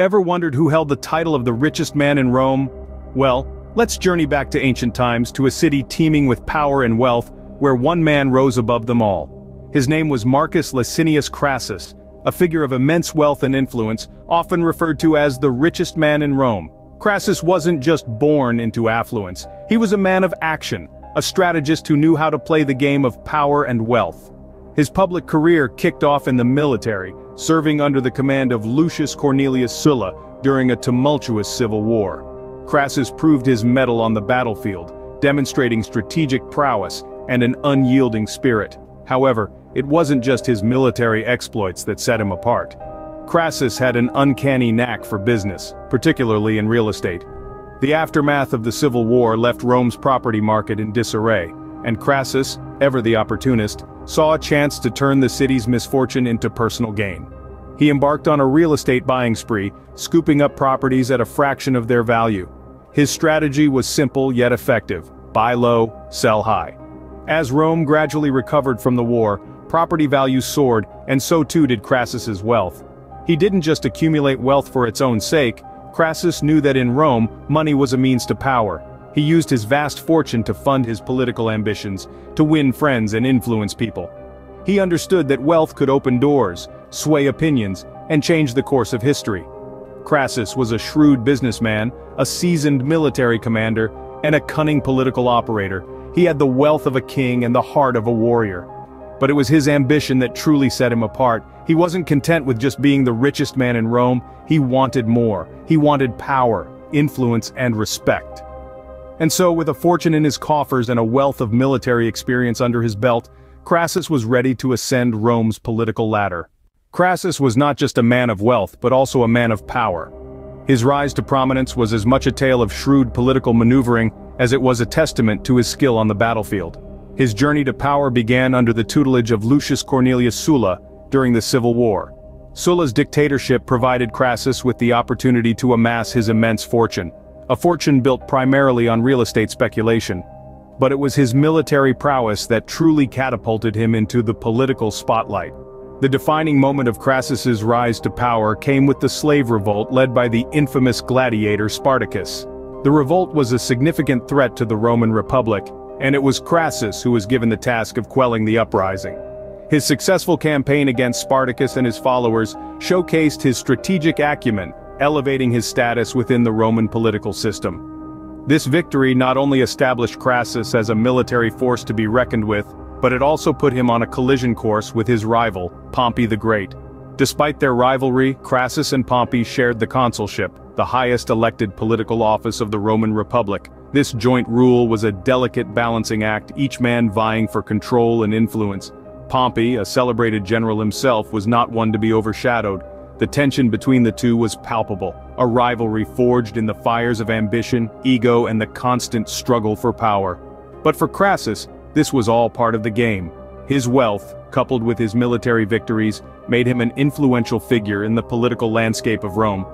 Ever wondered who held the title of the richest man in Rome? Well, let's journey back to ancient times to a city teeming with power and wealth, where one man rose above them all. His name was Marcus Licinius Crassus, a figure of immense wealth and influence, often referred to as the richest man in Rome. Crassus wasn't just born into affluence, he was a man of action, a strategist who knew how to play the game of power and wealth. His public career kicked off in the military, serving under the command of Lucius Cornelius Sulla during a tumultuous civil war. Crassus proved his mettle on the battlefield, demonstrating strategic prowess and an unyielding spirit. However, it wasn't just his military exploits that set him apart. Crassus had an uncanny knack for business, particularly in real estate. The aftermath of the Civil War left Rome's property market in disarray, and Crassus, ever the opportunist, saw a chance to turn the city's misfortune into personal gain. He embarked on a real estate buying spree, scooping up properties at a fraction of their value. His strategy was simple yet effective: buy low, sell high. As Rome gradually recovered from the war, property values soared, and so too did Crassus's wealth. He didn't just accumulate wealth for its own sake. Crassus knew that in Rome, money was a means to power. He used his vast fortune to fund his political ambitions, to win friends and influence people. He understood that wealth could open doors, sway opinions, and change the course of history. Crassus was a shrewd businessman, a seasoned military commander, and a cunning political operator. He had the wealth of a king and the heart of a warrior. But it was his ambition that truly set him apart. He wasn't content with just being the richest man in Rome, he wanted more. He wanted power, influence, and respect. And so, with a fortune in his coffers and a wealth of military experience under his belt, Crassus was ready to ascend Rome's political ladder. Crassus was not just a man of wealth, but also a man of power. His rise to prominence was as much a tale of shrewd political maneuvering as it was a testament to his skill on the battlefield. His journey to power began under the tutelage of Lucius Cornelius Sulla during the Civil War. Sulla's dictatorship provided Crassus with the opportunity to amass his immense fortune, a fortune built primarily on real estate speculation. But it was his military prowess that truly catapulted him into the political spotlight. The defining moment of Crassus's rise to power came with the slave revolt led by the infamous gladiator Spartacus. The revolt was a significant threat to the Roman Republic, and it was Crassus who was given the task of quelling the uprising. His successful campaign against Spartacus and his followers showcased his strategic acumen, elevating his status within the Roman political system. This victory not only established Crassus as a military force to be reckoned with, but it also put him on a collision course with his rival, Pompey the Great. Despite their rivalry, Crassus and Pompey shared the consulship, the highest elected political office of the Roman Republic. This joint rule was a delicate balancing act, each man vying for control and influence. Pompey, a celebrated general himself, was not one to be overshadowed. The tension between the two was palpable, a rivalry forged in the fires of ambition, ego, and the constant struggle for power. But for Crassus, this was all part of the game. His wealth, coupled with his military victories, made him an influential figure in the political landscape of Rome.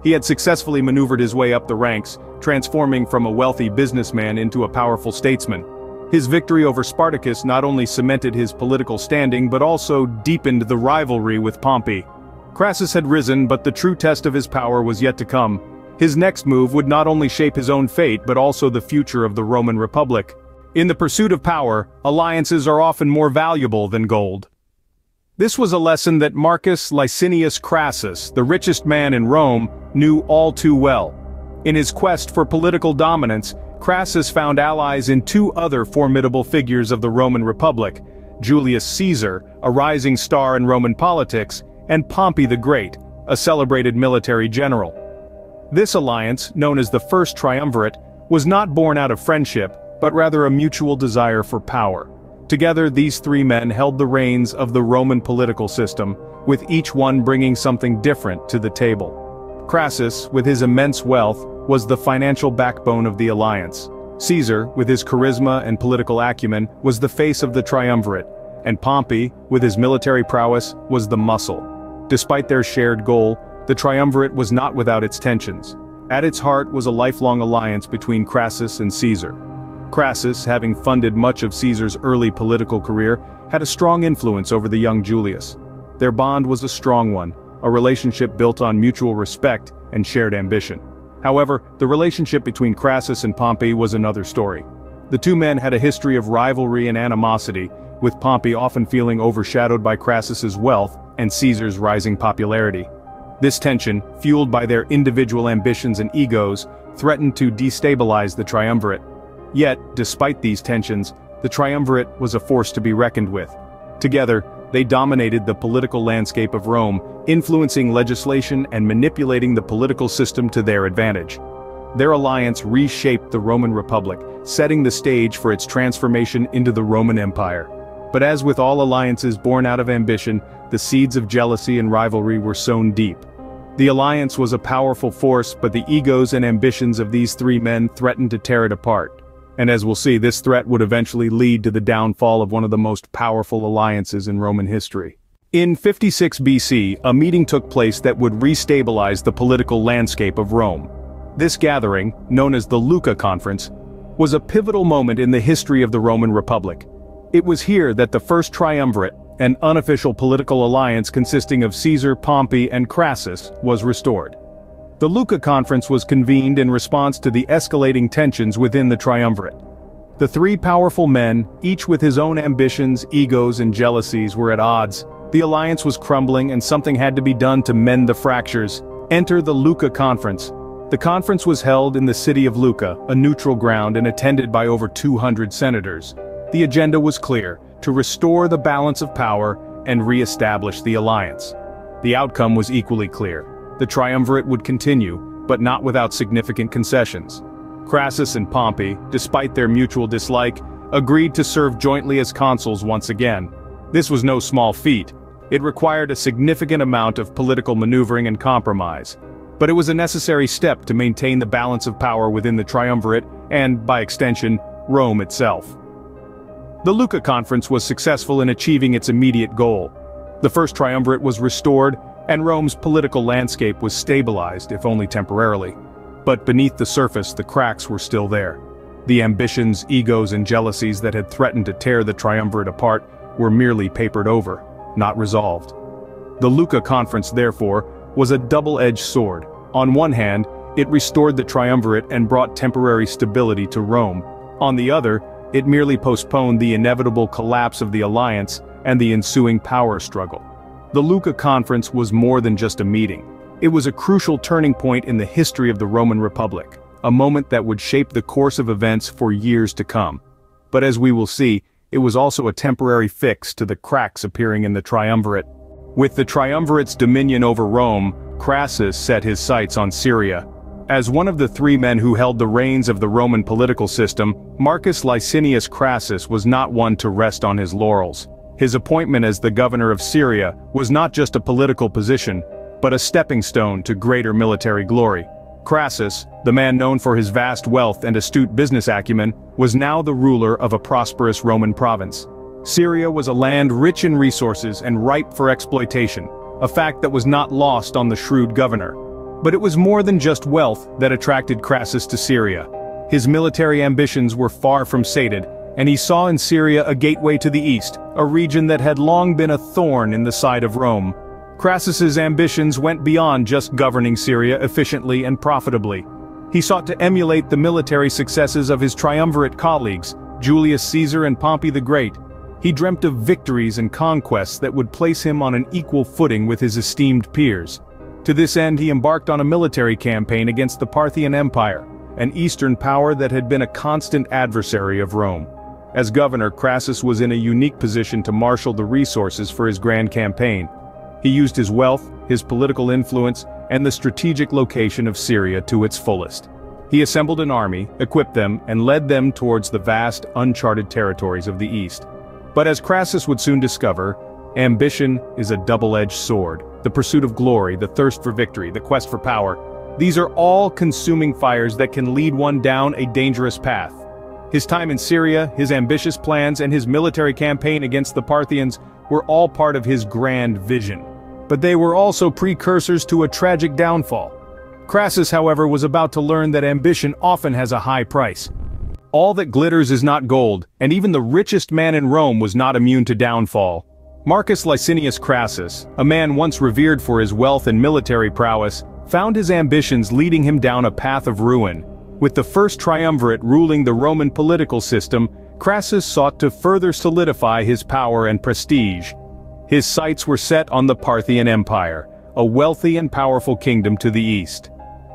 He had successfully maneuvered his way up the ranks, transforming from a wealthy businessman into a powerful statesman. His victory over Spartacus not only cemented his political standing but also deepened the rivalry with Pompey. Crassus had risen, but the true test of his power was yet to come. His next move would not only shape his own fate but also the future of the Roman Republic. In the pursuit of power, alliances are often more valuable than gold. This was a lesson that Marcus Licinius Crassus, the richest man in Rome, knew all too well. In his quest for political dominance, Crassus found allies in two other formidable figures of the Roman Republic: Julius Caesar, a rising star in Roman politics, and Pompey the Great, a celebrated military general. This alliance, known as the First Triumvirate, was not born out of friendship, but rather a mutual desire for power. Together, these three men held the reins of the Roman political system, with each one bringing something different to the table. Crassus, with his immense wealth, was the financial backbone of the alliance. Caesar, with his charisma and political acumen, was the face of the triumvirate, and Pompey, with his military prowess, was the muscle. Despite their shared goal, the triumvirate was not without its tensions. At its heart was a lifelong alliance between Crassus and Caesar. Crassus, having funded much of Caesar's early political career, had a strong influence over the young Julius. Their bond was a strong one, a relationship built on mutual respect and shared ambition. However, the relationship between Crassus and Pompey was another story. The two men had a history of rivalry and animosity, with Pompey often feeling overshadowed by Crassus's wealth and Caesar's rising popularity. This tension, fueled by their individual ambitions and egos, threatened to destabilize the triumvirate. Yet, despite these tensions, the triumvirate was a force to be reckoned with. Together, they dominated the political landscape of Rome, influencing legislation and manipulating the political system to their advantage. Their alliance reshaped the Roman Republic, setting the stage for its transformation into the Roman Empire. But as with all alliances born out of ambition, the seeds of jealousy and rivalry were sown deep. The alliance was a powerful force, but the egos and ambitions of these three men threatened to tear it apart. And as we'll see, this threat would eventually lead to the downfall of one of the most powerful alliances in Roman history. In 56 BC, a meeting took place that would restabilize the political landscape of Rome. This gathering, known as the Lucca Conference, was a pivotal moment in the history of the Roman Republic. It was here that the First Triumvirate, an unofficial political alliance consisting of Caesar, Pompey, and Crassus, was restored. The Lucca Conference was convened in response to the escalating tensions within the triumvirate. The three powerful men, each with his own ambitions, egos, and jealousies, were at odds. The alliance was crumbling and something had to be done to mend the fractures. Enter the Lucca Conference. The conference was held in the city of Lucca, a neutral ground and attended by over 200 senators. The agenda was clear: to restore the balance of power and re-establish the alliance. The outcome was equally clear. The triumvirate would continue, but not without significant concessions. Crassus and Pompey, despite their mutual dislike, agreed to serve jointly as consuls once again. This was no small feat. It required a significant amount of political maneuvering and compromise. But it was a necessary step to maintain the balance of power within the triumvirate and, by extension, Rome itself. The Lucca Conference was successful in achieving its immediate goal. The First Triumvirate was restored, and Rome's political landscape was stabilized, if only temporarily. But beneath the surface, the cracks were still there. The ambitions, egos, and jealousies that had threatened to tear the triumvirate apart were merely papered over, not resolved. The Lucca Conference, therefore, was a double-edged sword. On one hand, it restored the triumvirate and brought temporary stability to Rome. On the other, it merely postponed the inevitable collapse of the alliance and the ensuing power struggle. The Lucca Conference was more than just a meeting. It was a crucial turning point in the history of the Roman Republic, a moment that would shape the course of events for years to come. But as we will see, it was also a temporary fix to the cracks appearing in the triumvirate. With the triumvirate's dominion over Rome, Crassus set his sights on Syria. As one of the three men who held the reins of the Roman political system, Marcus Licinius Crassus was not one to rest on his laurels. His appointment as the governor of Syria was not just a political position, but a stepping stone to greater military glory. Crassus, the man known for his vast wealth and astute business acumen, was now the ruler of a prosperous Roman province. Syria was a land rich in resources and ripe for exploitation, a fact that was not lost on the shrewd governor. But it was more than just wealth that attracted Crassus to Syria. His military ambitions were far from sated, and he saw in Syria a gateway to the east, a region that had long been a thorn in the side of Rome. Crassus's ambitions went beyond just governing Syria efficiently and profitably. He sought to emulate the military successes of his triumvirate colleagues, Julius Caesar and Pompey the Great. He dreamt of victories and conquests that would place him on an equal footing with his esteemed peers. To this end, he embarked on a military campaign against the Parthian Empire, an eastern power that had been a constant adversary of Rome. As governor, Crassus was in a unique position to marshal the resources for his grand campaign. He used his wealth, his political influence, and the strategic location of Syria to its fullest. He assembled an army, equipped them, and led them towards the vast, uncharted territories of the east. But as Crassus would soon discover, ambition is a double-edged sword. The pursuit of glory, the thirst for victory, the quest for power. These are all consuming fires that can lead one down a dangerous path. His time in Syria, his ambitious plans, and his military campaign against the Parthians were all part of his grand vision. But they were also precursors to a tragic downfall. Crassus, however, was about to learn that ambition often has a high price. All that glitters is not gold, and even the richest man in Rome was not immune to downfall. Marcus Licinius Crassus, a man once revered for his wealth and military prowess, found his ambitions leading him down a path of ruin. With the First Triumvirate ruling the Roman political system, Crassus sought to further solidify his power and prestige. His sights were set on the Parthian Empire, a wealthy and powerful kingdom to the east.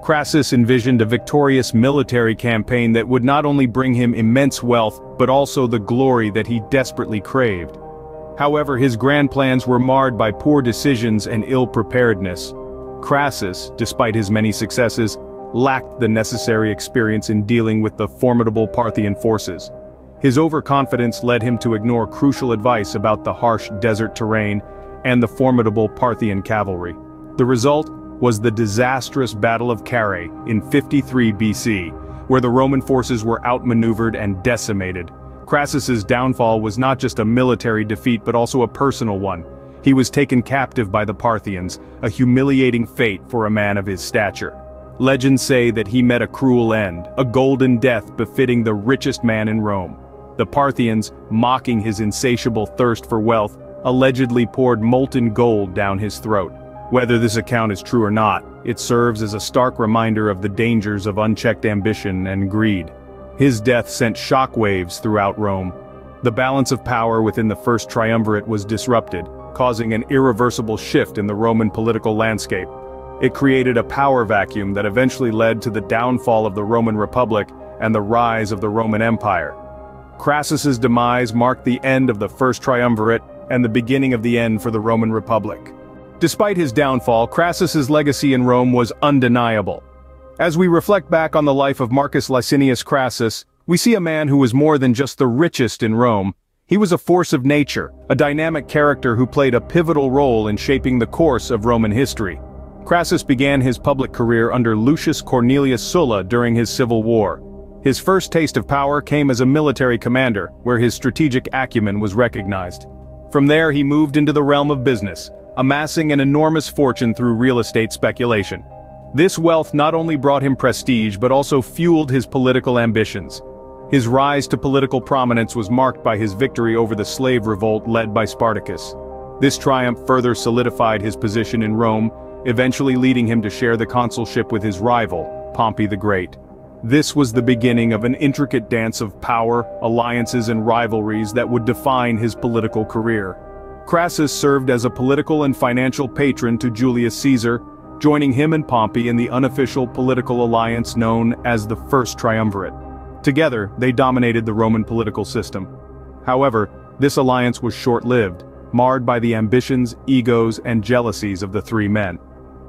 Crassus envisioned a victorious military campaign that would not only bring him immense wealth but also the glory that he desperately craved. However, his grand plans were marred by poor decisions and ill-preparedness. Crassus, despite his many successes, lacked the necessary experience in dealing with the formidable Parthian forces. His overconfidence led him to ignore crucial advice about the harsh desert terrain and the formidable Parthian cavalry. The result was the disastrous Battle of Carrhae in 53 BC, where the Roman forces were outmaneuvered and decimated. Crassus's downfall was not just a military defeat but also a personal one. He was taken captive by the Parthians, a humiliating fate for a man of his stature. Legends say that he met a cruel end, a golden death befitting the richest man in Rome. The Parthians, mocking his insatiable thirst for wealth, allegedly poured molten gold down his throat. Whether this account is true or not, it serves as a stark reminder of the dangers of unchecked ambition and greed. His death sent shockwaves throughout Rome. The balance of power within the First Triumvirate was disrupted, causing an irreversible shift in the Roman political landscape. It created a power vacuum that eventually led to the downfall of the Roman Republic and the rise of the Roman Empire. Crassus's demise marked the end of the First Triumvirate and the beginning of the end for the Roman Republic. Despite his downfall, Crassus's legacy in Rome was undeniable. As we reflect back on the life of Marcus Licinius Crassus, we see a man who was more than just the richest in Rome. He was a force of nature, a dynamic character who played a pivotal role in shaping the course of Roman history. Crassus began his public career under Lucius Cornelius Sulla during his civil war. His first taste of power came as a military commander, where his strategic acumen was recognized. From there he moved into the realm of business, amassing an enormous fortune through real estate speculation. This wealth not only brought him prestige but also fueled his political ambitions. His rise to political prominence was marked by his victory over the slave revolt led by Spartacus. This triumph further solidified his position in Rome, eventually leading him to share the consulship with his rival, Pompey the Great. This was the beginning of an intricate dance of power, alliances and rivalries that would define his political career. Crassus served as a political and financial patron to Julius Caesar, joining him and Pompey in the unofficial political alliance known as the First Triumvirate. Together, they dominated the Roman political system. However, this alliance was short-lived, marred by the ambitions, egos, and jealousies of the three men.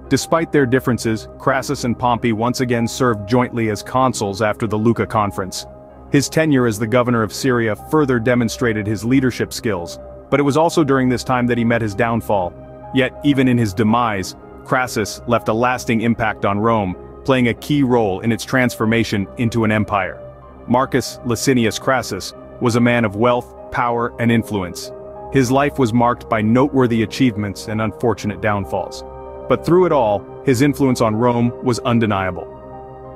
Despite their differences, Crassus and Pompey once again served jointly as consuls after the Lucca Conference. His tenure as the governor of Syria further demonstrated his leadership skills, but it was also during this time that he met his downfall. Yet, even in his demise, Crassus left a lasting impact on Rome, playing a key role in its transformation into an empire. Marcus Licinius Crassus was a man of wealth, power, and influence. His life was marked by noteworthy achievements and unfortunate downfalls. But through it all, his influence on Rome was undeniable.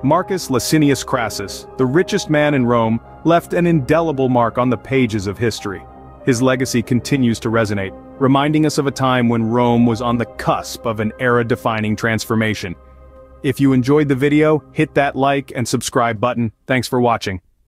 Marcus Licinius Crassus, the richest man in Rome, left an indelible mark on the pages of history. His legacy continues to resonate, reminding us of a time when Rome was on the cusp of an era-defining transformation. If you enjoyed the video, hit that like and subscribe button. Thanks for watching.